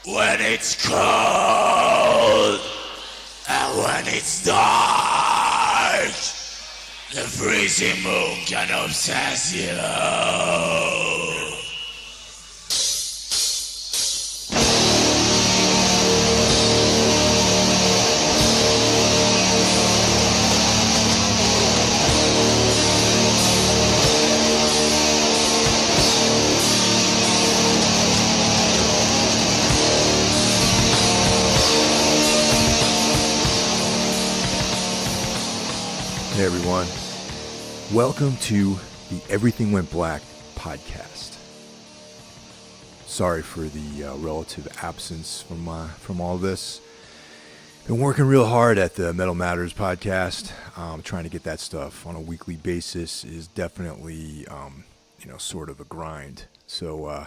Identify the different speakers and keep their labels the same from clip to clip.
Speaker 1: When it's cold and when it's dark, the freezing moon can obsess you.
Speaker 2: Hey everyone, welcome to the Everything Went Black podcast. Sorry for the relative absence from all this. Been working real hard at the Metal Matters podcast. Trying to get that stuff on a weekly basis is definitely sort of a grind. So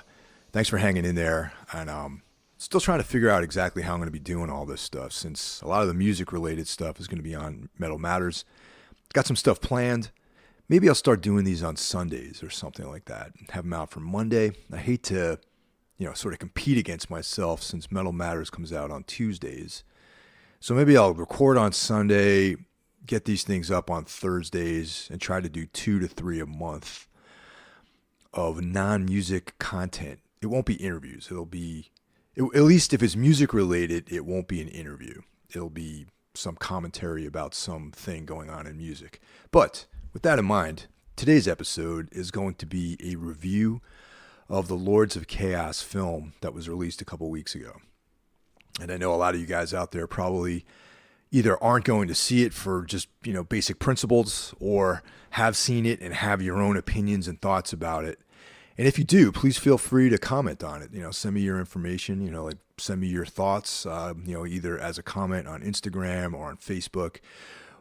Speaker 2: thanks for hanging in there, and still trying to figure out exactly how I'm going to be doing all this stuff, since a lot of the music related stuff is going to be on Metal Matters. Got some stuff planned. Maybe I'll start doing these on Sundays or something like that and have them out for Monday. I hate to, sort of compete against myself since Metal Matters comes out on Tuesdays. So maybe I'll record on Sunday, get these things up on Thursdays, and try to do 2 to 3 a month of non-music content. It won't be interviews. At least if it's music related, it won't be an interview. It'll be some commentary about something going on in music. But with that in mind, today's episode is going to be a review of the Lords of Chaos film that was released a couple weeks ago. And I know a lot of you guys out there probably either aren't going to see it for just, basic principles, or have seen it and have your own opinions and thoughts about it. And if you do, please feel free to comment on it. Send me your information, send me your thoughts, either as a comment on Instagram or on Facebook,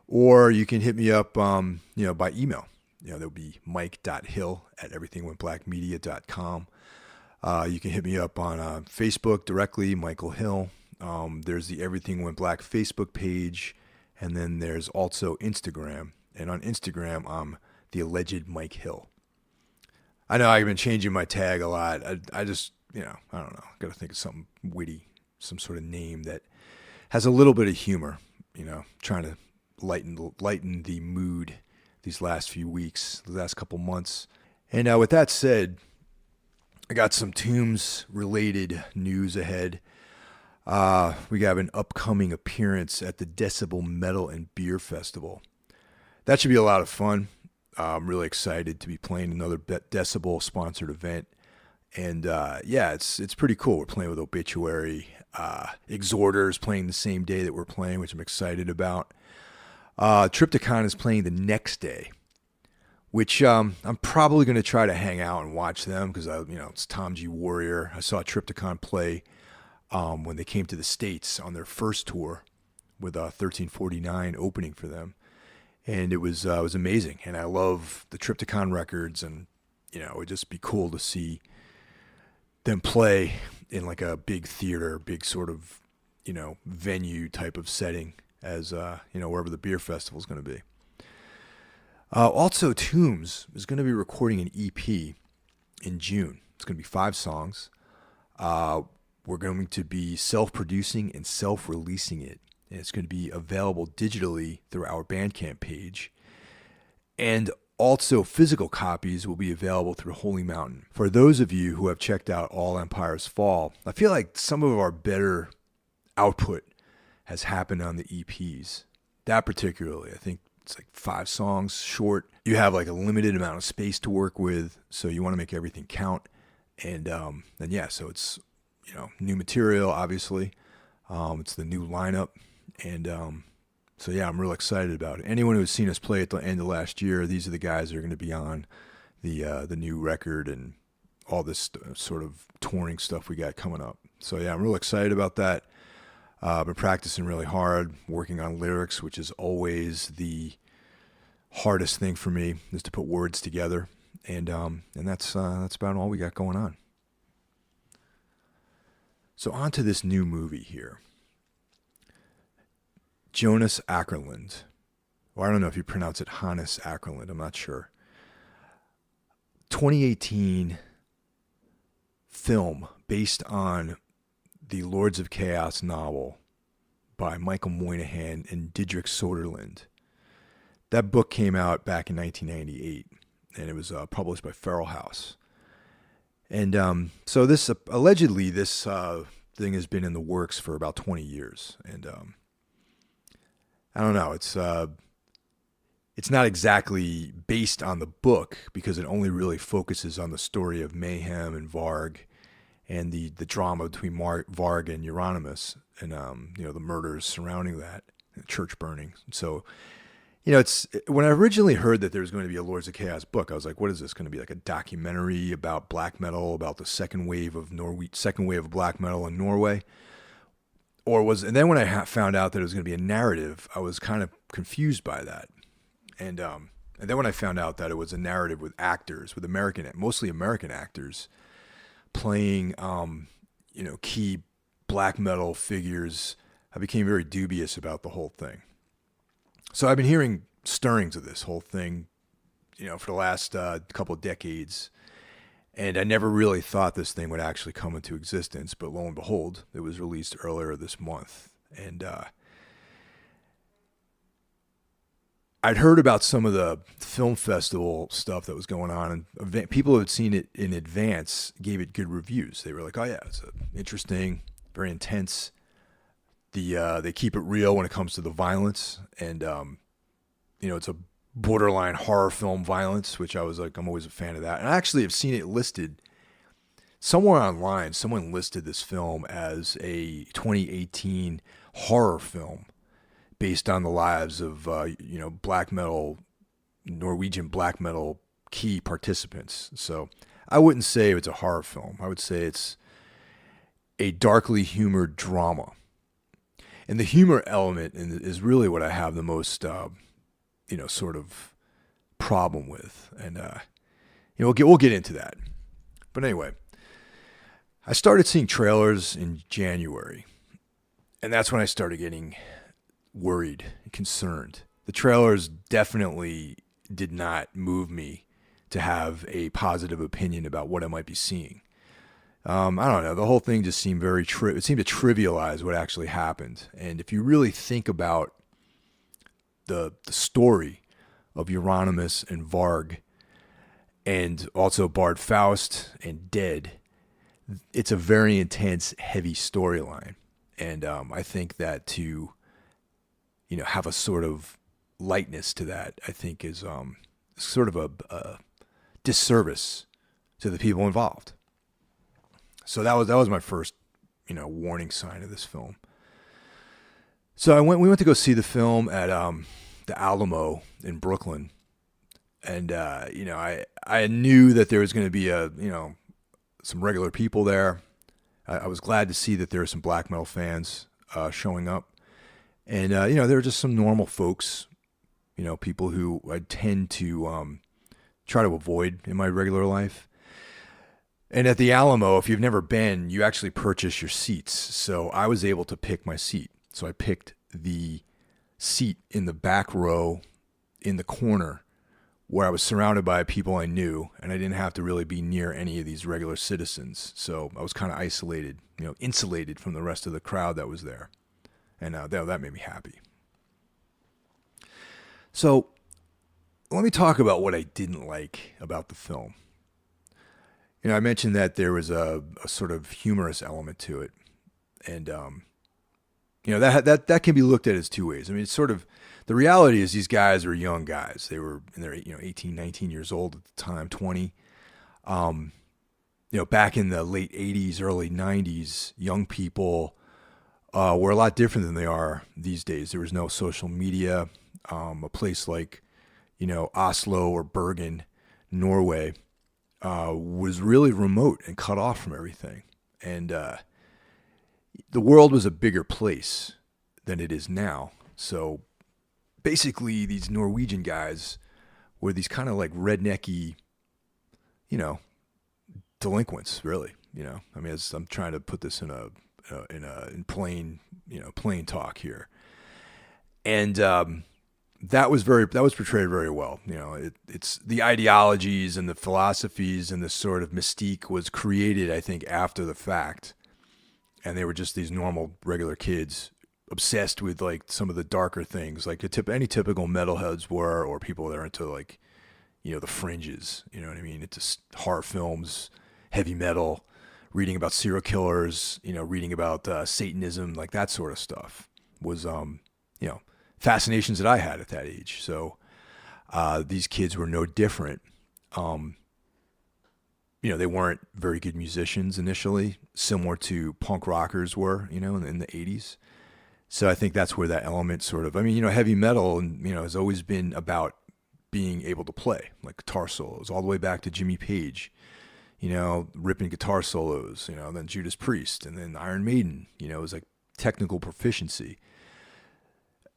Speaker 2: or you can hit me up, by email. There'll be mike.hill@everythingwentblackmedia.com. You can hit me up on Facebook directly, Michael Hill. There's the Everything Went Black Facebook page, and then there's also Instagram. And on Instagram, I'm the alleged Mike Hill. I know I've been changing my tag a lot. I just, I don't know. Got to think of something witty, some sort of name that has a little bit of humor, trying to lighten the mood these last few weeks, the last couple months. And with that said, I got some Tombs-related news ahead. We have an upcoming appearance at the Decibel Metal and Beer Festival. That should be a lot of fun. I'm really excited to be playing another Decibel sponsored event. And it's pretty cool. We're playing with Obituary. Exhorter's playing the same day that we're playing, which I'm excited about. Triptychon is playing the next day, which I'm probably going to try to hang out and watch them because, it's Tom G. Warrior. I saw Triptychon play when they came to the States on their first tour with 1349 opening for them. And it was amazing. And I love the Triptychon records, and, it would just be cool to see them play in like a big theater, big sort of, venue type of setting as, wherever the beer festival is going to be. Also, Tombs is going to be recording an EP in June. It's going to be 5 songs. We're going to be self-producing and self-releasing it. And it's going to be available digitally through our Bandcamp page. And also physical copies will be available through Holy Mountain. For those of you who have checked out All Empires Fall, I feel like some of our better output has happened on the EPs. That particularly, I think it's like 5 songs short. You have like a limited amount of space to work with, so you want to make everything count. And so it's, new material, obviously. It's the new lineup. And I'm real excited about it. Anyone who's seen us play at the end of last year, these are the guys that are going to be on the new record and all this sort of touring stuff we got coming up. So I'm real excited about that. I've been practicing really hard, working on lyrics, which is always the hardest thing for me, is to put words together. And that's about all we got going on. So on to this new movie here. Jonas Ackerlund, or I don't know if you pronounce it Jonas Ackerlund, I'm not sure. 2018 film based on the Lords of Chaos novel by Michael Moynihan and Didrik Soderlund. That book came out back in 1998, and it was published by Feral House. And so this allegedly this thing has been in the works for about 20 years, and I don't know. It's not exactly based on the book because it only really focuses on the story of Mayhem and Varg, and the drama between Varg and Euronymous, and the murders surrounding that, and church burning. So, it's when I originally heard that there was going to be a Lords of Chaos book, I was like, what is this going to be, like a documentary about black metal, about the second wave of black metal in Norway? And then when I found out that it was going to be a narrative, I was kind of confused by that. And then when I found out that it was a narrative with actors, mostly American actors, playing, key black metal figures, I became very dubious about the whole thing. So I've been hearing stirrings of this whole thing, for the last couple of decades. And I never really thought this thing would actually come into existence, but lo and behold, it was released earlier this month. And I'd heard about some of the film festival stuff that was going on, and people who had seen it in advance gave it good reviews. They were like, "Oh yeah, it's interesting, very intense. They keep it real when it comes to the violence, and it's a borderline horror film violence," which I was like, I'm always a fan of that. And I actually have seen it listed somewhere online. Someone listed this film as a 2018 horror film based on the lives of Norwegian black metal key participants. So I wouldn't say it's a horror film. I would say it's a darkly humored drama. And the humor element is really what I have the most, sort of problem with. And, we'll get into that. But anyway, I started seeing trailers in January. And that's when I started getting worried and concerned. The trailers definitely did not move me to have a positive opinion about what I might be seeing. I don't know. The whole thing just seemed it seemed to trivialize what actually happened. And if you really think about the story of Euronymous and Varg, and also Bard Faust and Dead, it's a very intense, heavy storyline. And I think that to, have a sort of lightness to that, I think is sort of a disservice to the people involved. So that was my first, warning sign of this film. So we went to go see the film at the Alamo in Brooklyn, and I knew that there was going to be some regular people there. I was glad to see that there were some black metal fans showing up, and there were just some normal folks, people who I tend to try to avoid in my regular life. And at the Alamo, if you've never been, you actually purchase your seats. So I was able to pick my seat. So I picked the seat in the back row in the corner where I was surrounded by people I knew, and I didn't have to really be near any of these regular citizens. So I was kind of isolated, insulated from the rest of the crowd that was there. And that made me happy. So let me talk about what I didn't like about the film. I mentioned that there was a sort of humorous element to it, and that can be looked at as two ways. I mean, it's sort of, the reality is these guys are young guys. They were in their 18, 19 years old at the time, 20. Back in the late 80s, early 90s, young people were a lot different than they are these days. There was no social media. A place like Oslo or Bergen, Norway, was really remote and cut off from everything. And the world was a bigger place than it is now. So basically these Norwegian guys were these kind of like rednecky, delinquents, really. I mean, I'm trying to put this in plain talk here. And that was portrayed very well. It's the ideologies and the philosophies and the sort of mystique was created, I think, after the fact. and they were just these normal, regular kids obsessed with like some of the darker things, like any typical metalheads were, or people that are into like, the fringes. You know what I mean? It's horror films, heavy metal, reading about serial killers, reading about Satanism, like that sort of stuff was, fascinations that I had at that age. So these kids were no different. They weren't very good musicians initially, similar to punk rockers were, in the 80s. So I think that's where that element sort of, heavy metal, has always been about being able to play, like guitar solos, all the way back to Jimmy Page, ripping guitar solos, then Judas Priest, and then Iron Maiden, it was like technical proficiency.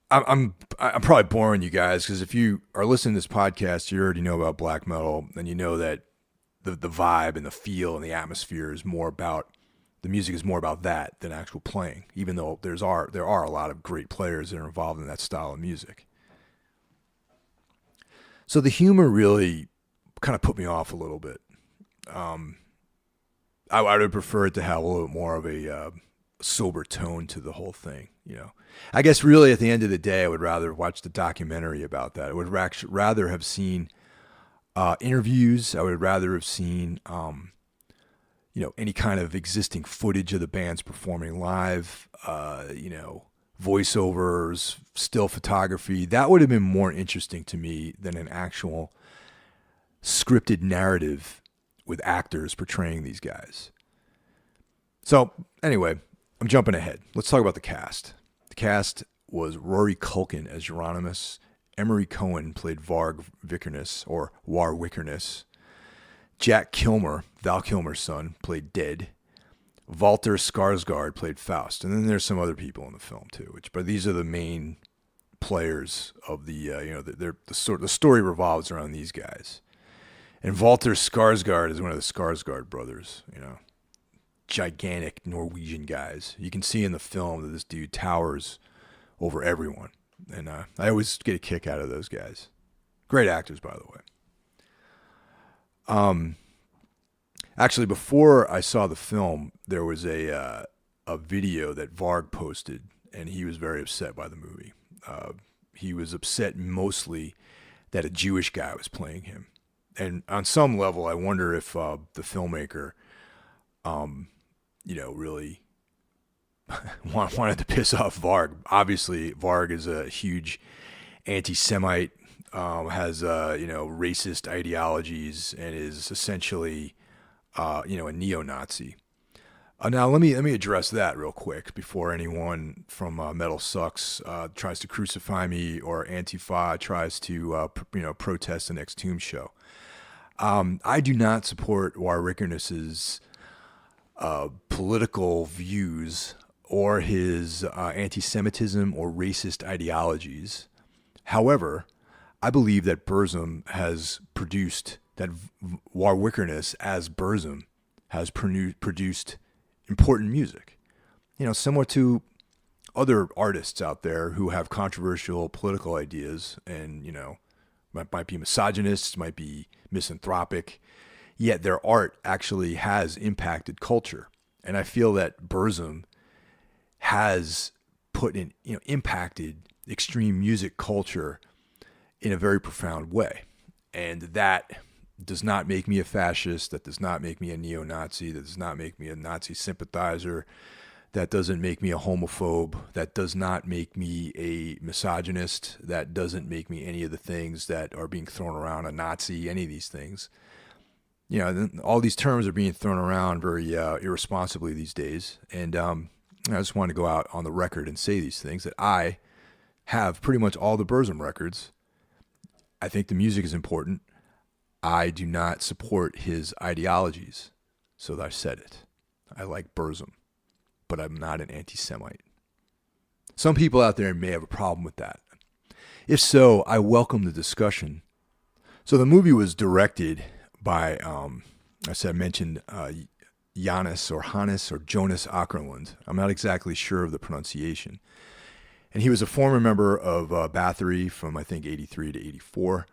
Speaker 2: I'm probably boring you guys, because if you are listening to this podcast, you already know about black metal, and you know that the vibe and the feel and the atmosphere is more about, the music is more about that than actual playing, even though there are a lot of great players that are involved in that style of music. So the humor really kind of put me off a little bit. I would prefer it to have a little bit more of a sober tone to the whole thing. I guess really at the end of the day, I would rather watch the documentary about that. I would rather have seen interviews. I would rather have seen, any kind of existing footage of the bands performing live, voiceovers, still photography. That would have been more interesting to me than an actual scripted narrative with actors portraying these guys. So anyway, I'm jumping ahead. Let's talk about the cast. The cast was Rory Culkin as Euronymous. Emery Cohen played Varg Vikernes, or War Vikernes. Jack Kilmer, Val Kilmer's son, played Dead. Walter Skarsgård played Faust. And then there's some other people in the film too, but these are the main players of the, the story revolves around these guys. And Walter Skarsgård is one of the Skarsgård brothers, gigantic Norwegian guys. You can see in the film that this dude towers over everyone. And I always get a kick out of those guys. Great actors, by the way. Actually, before I saw the film, there was a video that Varg posted, and he was very upset by the movie. He was upset mostly that a Jewish guy was playing him. And on some level, I wonder if the filmmaker, really wanted to piss off Varg. Obviously, Varg is a huge anti-Semite, has racist ideologies, and is essentially a neo-Nazi. Now let me address that real quick before anyone from Metal Sucks tries to crucify me, or Antifa tries to protest the next Tomb show. I do not support War Vikernes's political views or his anti-Semitism or racist ideologies. However, I believe that Burzum has produced, that War Vikernes as Burzum has produced important music. Similar to other artists out there who have controversial political ideas and, might be misogynists, might be misanthropic, yet their art actually has impacted culture. And I feel that Burzum has impacted extreme music culture in a very profound way. And that does not make me a fascist. That does not make me a neo-Nazi. That does not make me a Nazi sympathizer. That doesn't make me a homophobe. That does not make me a misogynist. That doesn't make me any of the things that are being thrown around, a Nazi, any of these things. All these terms are being thrown around very irresponsibly these days. And I just want to go out on the record and say these things, that I have pretty much all the Burzum records. I think the music is important. I do not support his ideologies. So I said it. I like Burzum, but I'm not an anti-Semite. Some people out there may have a problem with that. If so, I welcome the discussion. So the movie was directed by, I mentioned Jonas or Jonas Ackerlund. I'm not exactly sure of the pronunciation. And he was a former member of Bathory from, I think, 83 to 84.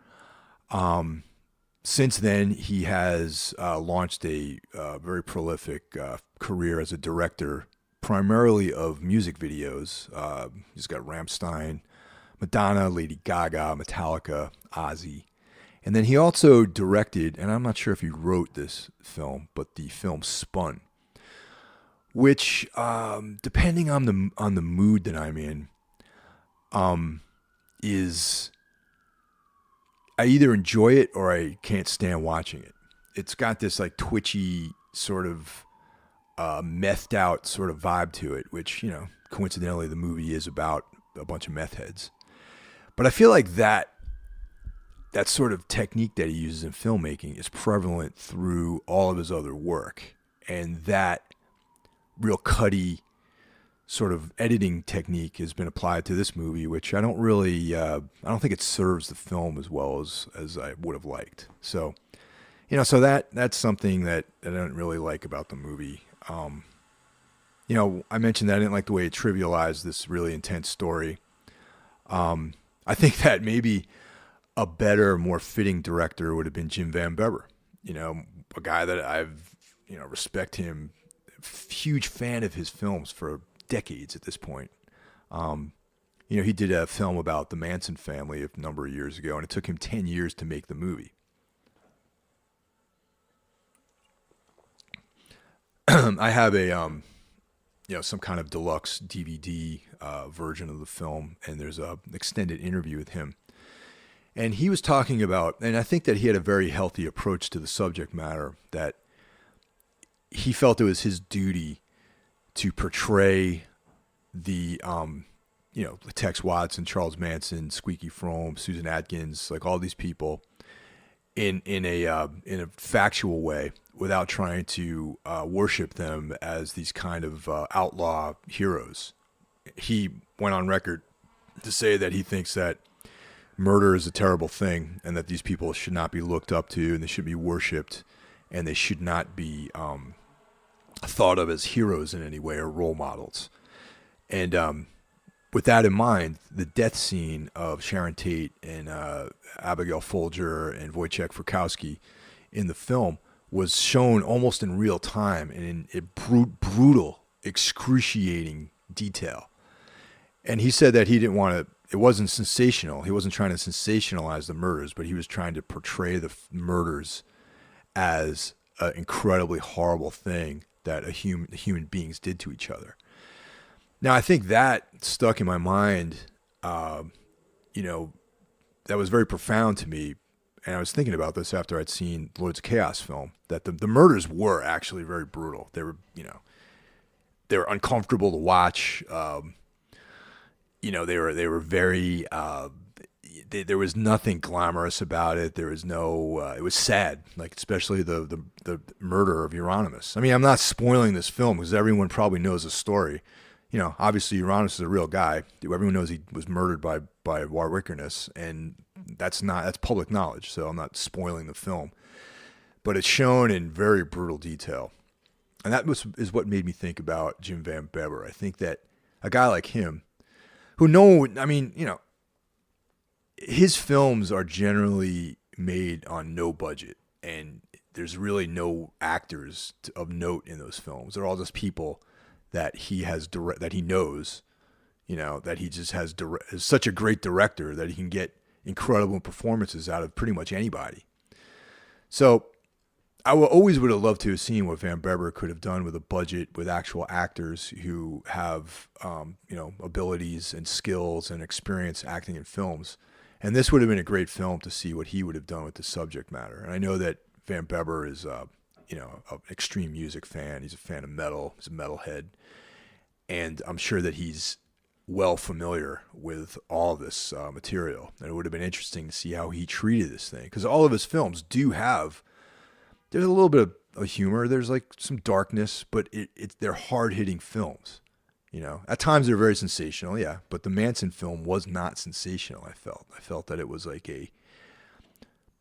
Speaker 2: Since then, he has launched a very prolific career as a director, primarily of music videos. He's got Rammstein, Madonna, Lady Gaga, Metallica, Ozzy. And then he also directed, and I'm not sure if he wrote this film, but the film Spun, which, depending on the mood that I'm in, is I either enjoy it or I can't stand watching it. It's got this like twitchy sort of methed out sort of vibe to it, which, coincidentally the movie is about a bunch of meth heads. But I feel like that sort of technique that he uses in filmmaking is prevalent through all of his other work. And that real cutty sort of editing technique has been applied to this movie, which I don't really, I don't think it serves the film as well as I would have liked. So, so that's something that I don't really like about the movie. I mentioned that I didn't like the way it trivialized this really intense story. I think that maybe a better, more fitting director would have been Jim Van Bebber. A guy that I've, respect him, huge fan of his films for decades at this point. He did a film about the Manson family a number of years ago, and it took him 10 years to make the movie. I have a, some kind of deluxe DVD version of the film, and there's an extended interview with him. And he was talking about, and I think that he had a very healthy approach to the subject matter, that he felt it was his duty to portray the, Tex Watson, Charles Manson, Squeaky Fromme, Susan Atkins, like all these people in a factual way, without trying to worship them as these kind of outlaw heroes. He went on record to say that he thinks that murder is a terrible thing, and that these people should not be looked up to, and they should be worshipped, and they should not be thought of as heroes in any way or role models. And with that in mind, the death scene of Sharon Tate and Abigail Folger and Wojciech Frykowski in the film was shown almost in real time and in brutal, excruciating detail. And he said that he didn't want to, it wasn't sensational. He wasn't trying to sensationalize the murders, but he was trying to portray the murders as an incredibly horrible thing that human beings did to each other. Now, I think that stuck in my mind, that was very profound to me. And I was thinking about this after I'd seen Lords of Chaos film, that the murders were actually very brutal. They were, they were uncomfortable to watch. They were very, there was nothing glamorous about it. There was no, it was sad, like especially the murder of Euronymous. I mean, I'm not spoiling this film because everyone probably knows the story. Obviously Euronymous is a real guy. Everyone knows he was murdered by Warwickerness, and that's public knowledge. So I'm not spoiling the film, but it's shown in very brutal detail. And that is what made me think about Jim Van Bebber. I think that a guy like him, his films are generally made on no budget, and there's really no actors of note in those films. They're all just people that he has that he knows, that he just is such a great director that he can get incredible performances out of pretty much anybody. So I always would have loved to have seen what Van Bebber could have done with a budget, with actual actors who have, abilities and skills and experience acting in films. And this would have been a great film to see what he would have done with the subject matter. And I know that Van Bebber is, an extreme music fan. He's a fan of metal. He's a metalhead. And I'm sure that he's well familiar with all this material. And it would have been interesting to see how he treated this thing. Because all of his films do have, there's a little bit of humor. There's like some darkness, but they're hard-hitting films. At times they're very sensational, yeah. But the Manson film was not sensational, I felt that it was like a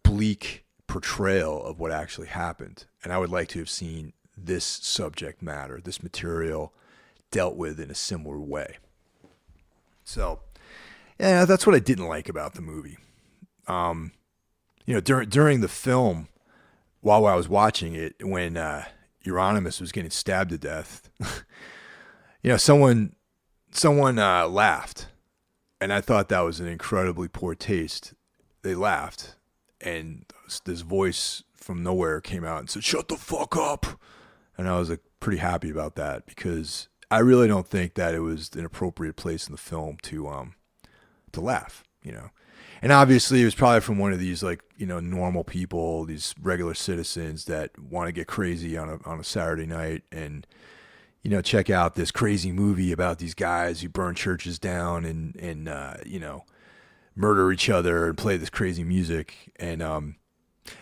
Speaker 2: bleak portrayal of what actually happened. And I would like to have seen this subject matter, this material, dealt with in a similar way. So, yeah, that's what I didn't like about the movie. During the film, while I was watching it, when Euronymous was getting stabbed to death, someone laughed, and I thought that was an incredibly poor taste. They laughed, and this voice from nowhere came out and said, "Shut the fuck up." And I was like pretty happy about that, because I really don't think that it was an appropriate place in the film to laugh, And obviously it was probably from one of these normal people, these regular citizens that want to get crazy on a Saturday night and check out this crazy movie about these guys who burn churches down and murder each other and play this crazy music. And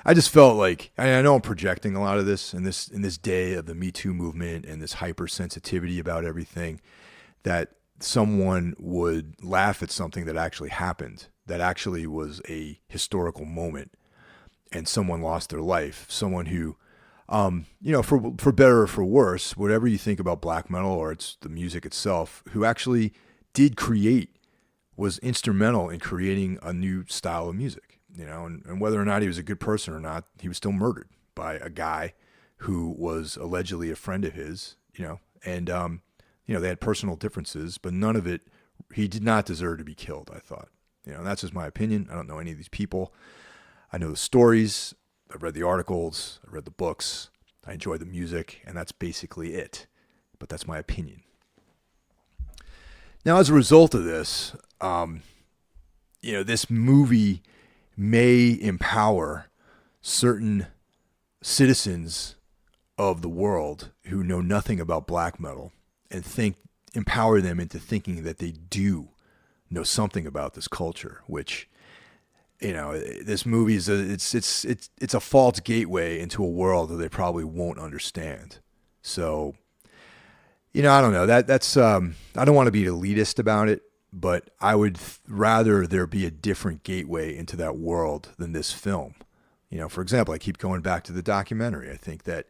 Speaker 2: I just felt like, I know I'm projecting a lot of this in this day of the Me Too movement and this hypersensitivity about everything, that someone would laugh at something that actually happened, that actually was a historical moment, and someone lost their life. Someone who, for better or for worse, whatever you think about black metal or it's the music itself, who actually was instrumental in creating a new style of music. And whether or not he was a good person or not, he was still murdered by a guy who was allegedly a friend of his, and, they had personal differences, but none of it, he did not deserve to be killed, I thought. That's just my opinion. I don't know any of these people. I know the stories. I've read the articles. I've read the books. I enjoy the music, and that's basically it. But that's my opinion. Now, as a result of this, this movie may empower certain citizens of the world who know nothing about black metal and empower them into thinking that they do know something about this culture, which, this movie is it's a false gateway into a world that they probably won't understand. So, I don't know, that's I don't want to be elitist about it, but I would rather there be a different gateway into that world than this film. For example, I keep going back to the documentary. I think that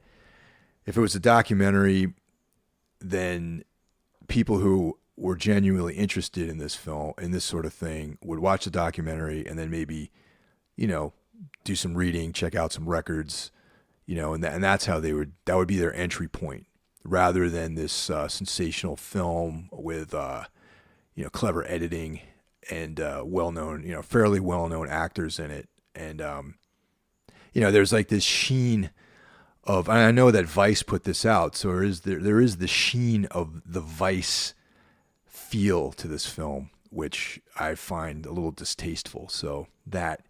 Speaker 2: if it was a documentary, then people who were genuinely interested in this film, in this sort of thing, would watch the documentary and then maybe, do some reading, check out some records, and that's how that would be their entry point, rather than this sensational film with, clever editing and well-known, fairly well-known actors in it. And, there's like this sheen of, and I know that Vice put this out, so there is the sheen of the Vice feel to this film, which I find a little distasteful. So that,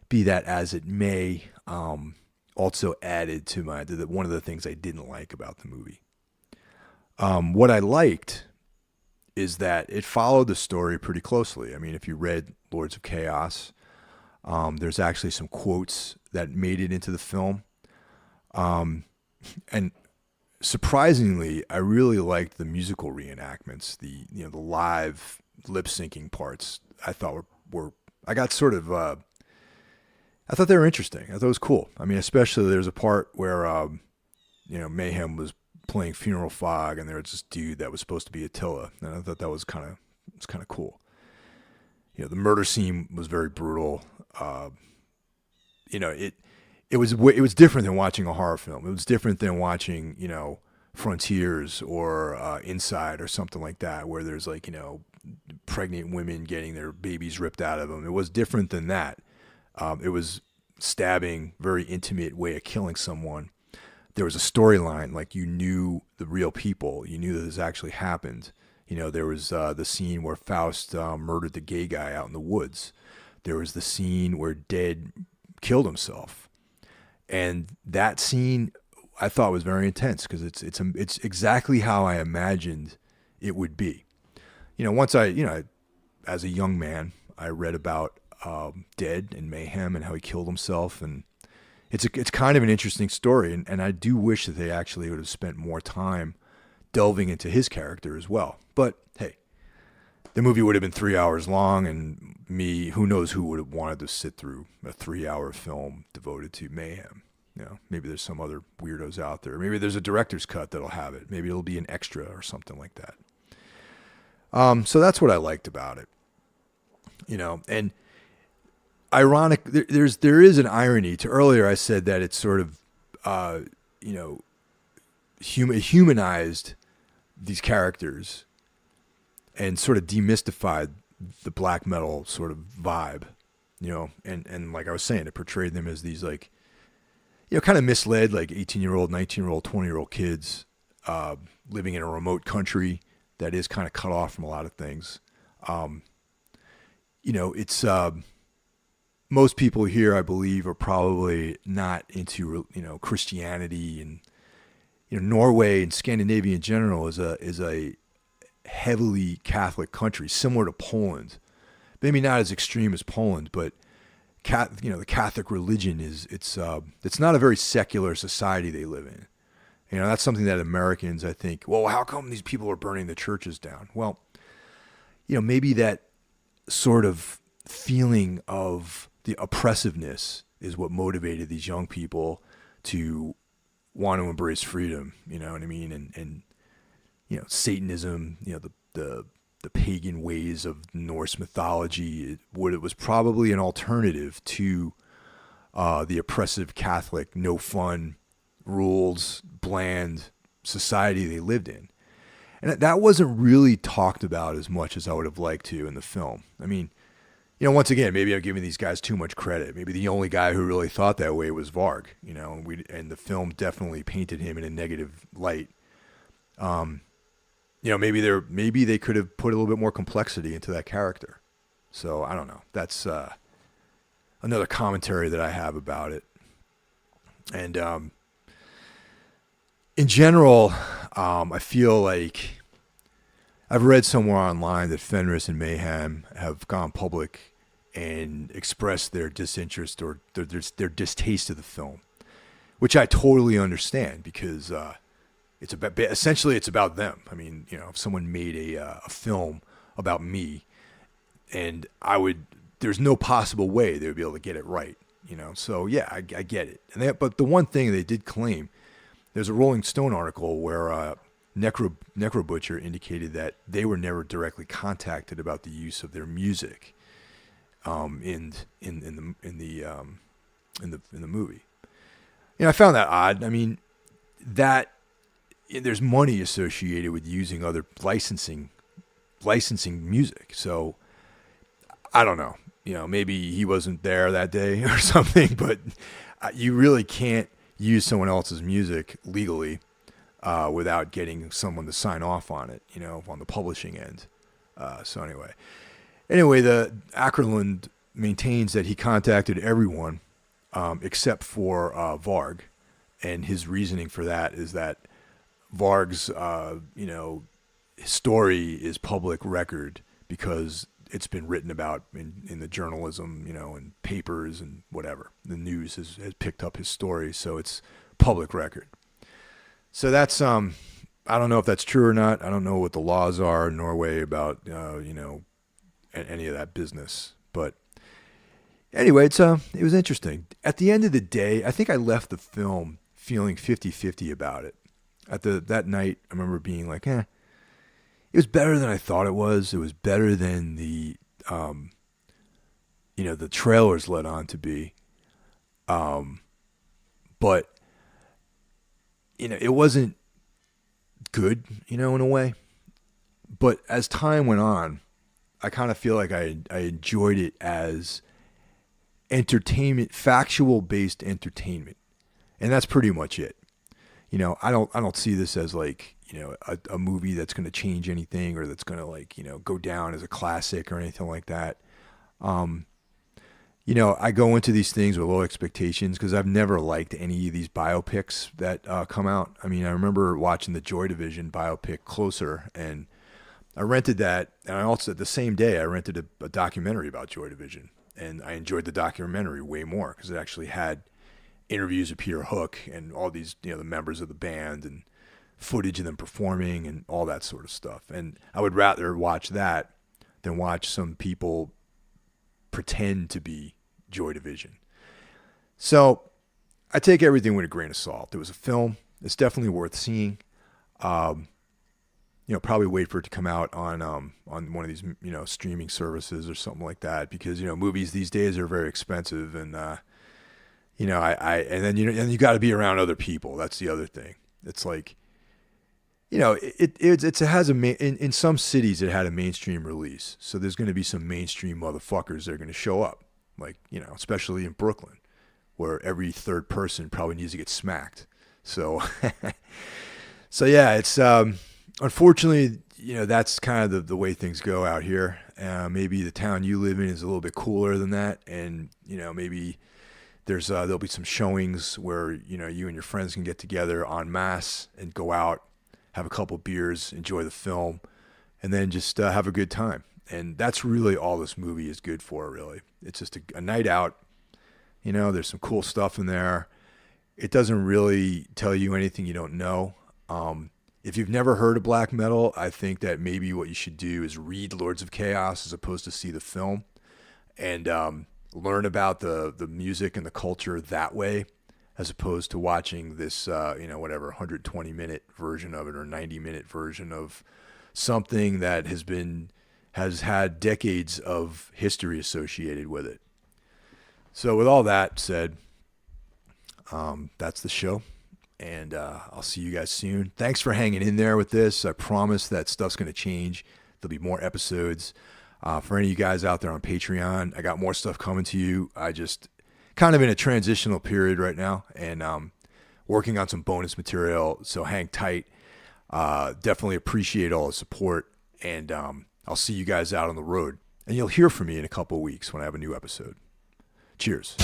Speaker 2: be that as it may, also added to one of the things I didn't like about the movie. What I liked is that it followed the story pretty closely. I mean, if you read Lords of Chaos, there's actually some quotes that made it into the film. And surprisingly, I really liked the musical reenactments, the live lip syncing parts. I thought I got sort of, I thought they were interesting. I thought it was cool. I mean, especially there's a part where, Mayhem was playing Funeral Fog, and there was this dude that was supposed to be Attila, and I thought that was kind of cool. The murder scene was very brutal. It was different than watching a horror film. It was different than watching, Frontiers or Inside or something like that, where there's pregnant women getting their babies ripped out of them. It was different than that. It was stabbing, very intimate way of killing someone. There was a storyline, like you knew the real people. You knew that this actually happened. There was the scene where Faust murdered the gay guy out in the woods. There was the scene where Dead killed himself. And that scene I thought was very intense, because it's exactly how I imagined it would be. Once as a young man, I read about Dead and Mayhem and how he killed himself, and it's kind of an interesting story, and I do wish that they actually would have spent more time delving into his character as well. But hey, the movie would have been 3 hours long, and who knows who would have wanted to sit through a 3-hour film devoted to Mayhem. Maybe there's some other weirdos out there. Maybe there's a director's cut that'll have it. Maybe it'll be an extra or something like that. So that's what I liked about it. And ironic, there is an irony to earlier I said that it's sort of, humanized these characters and sort of demystified the black metal sort of vibe, and like I was saying, it portrayed them as these like, kind of misled, like 18-year-old, 19-year-old, 20-year-old kids living in a remote country that is kind of cut off from a lot of things. It's most people here, I believe, are probably not into Christianity, and Norway and Scandinavia in general is a heavily Catholic country, similar to Poland. Maybe not as extreme as Poland, but the Catholic religion it's not a very secular society they live in. That's something that Americans, I think, well, how come these people are burning the churches down? Well, maybe that sort of feeling of the oppressiveness is what motivated these young people to want to embrace freedom. You know what I mean? And Satanism, the pagan ways of Norse mythology, it was probably an alternative to the oppressive Catholic, no fun, rules, bland society they lived in. And that wasn't really talked about as much as I would have liked to in the film. I mean, once again, maybe I'm giving these guys too much credit. Maybe the only guy who really thought that way was Varg, and the film definitely painted him in a negative light. Maybe they could have put a little bit more complexity into that character. So I don't know. That's another commentary that I have about it. And in general, I feel like I've read somewhere online that Fenris and Mayhem have gone public and expressed their disinterest or their distaste of the film, which I totally understand because it's about them. I mean, if someone made a film about me, and there's no possible way they would be able to get it right, So yeah, I get it. But the one thing they did claim, there's a Rolling Stone article where Necro Butcher indicated that they were never directly contacted about the use of their music in the movie. I found that odd. I mean, that there's money associated with using other licensing music. So I don't know. Maybe he wasn't there that day or something, but you really can't use someone else's music legally without getting someone to sign off on it, on the publishing end. So anyway, the Ackerlund maintains that he contacted everyone except for Varg, and his reasoning for that is that Varg's story is public record because it's been written about in the journalism, and papers and whatever. The news has picked up his story, so it's public record. So that's I don't know if that's true or not. I don't know what the laws are in Norway about any of that business. But anyway, it was interesting. At the end of the day, I think I left the film feeling 50-50 about it. That night, I remember being like, it was better than I thought it was. It was better than the the trailers led on to be. But it wasn't good, in a way. But as time went on, I kind of feel like I enjoyed it as entertainment, factual based entertainment. And that's pretty much it. I don't see this as like, a movie that's going to change anything or that's going to go down as a classic or anything like that. I go into these things with low expectations because I've never liked any of these biopics that come out. I mean, I remember watching the Joy Division biopic Closer, and I rented that. And I also, the same day, I rented a documentary about Joy Division, and I enjoyed the documentary way more because it actually had interviews with Peter Hook and all these, the members of the band and footage of them performing and all that sort of stuff. And I would rather watch that than watch some people pretend to be Joy Division. So I take everything with a grain of salt. It was a film. It's definitely worth seeing. Probably wait for it to come out on one of these, streaming services or something like that, because, movies these days are very expensive, and, and then you got to be around other people. That's the other thing. It's like, it has in some cities it had a mainstream release, so there's going to be some mainstream motherfuckers that are going to show up, like especially in Brooklyn, where every third person probably needs to get smacked. So, so yeah, it's unfortunately that's kind of the way things go out here. Maybe the town you live in is a little bit cooler than that, and maybe there'll be some showings where you and your friends can get together en masse and go out, have a couple beers, enjoy the film, and then just have a good time. And that's really all this movie is good for, really. It's just a night out. There's some cool stuff in there. It doesn't really tell you anything you don't know. If you've never heard of black metal, I think that maybe what you should do is read Lords of Chaos as opposed to see the film, and learn about the music and the culture that way, as opposed to watching this, 120-minute version of it or 90-minute version of something that has had decades of history associated with it. So with all that said, that's the show, and I'll see you guys soon. Thanks for hanging in there with this. I promise that stuff's going to change. There'll be more episodes. For any of you guys out there on Patreon, I got more stuff coming to you. I just kind of in a transitional period right now, and working on some bonus material, so hang tight. Definitely appreciate all the support, and I'll see you guys out on the road, and you'll hear from me in a couple of weeks when I have a new episode. Cheers.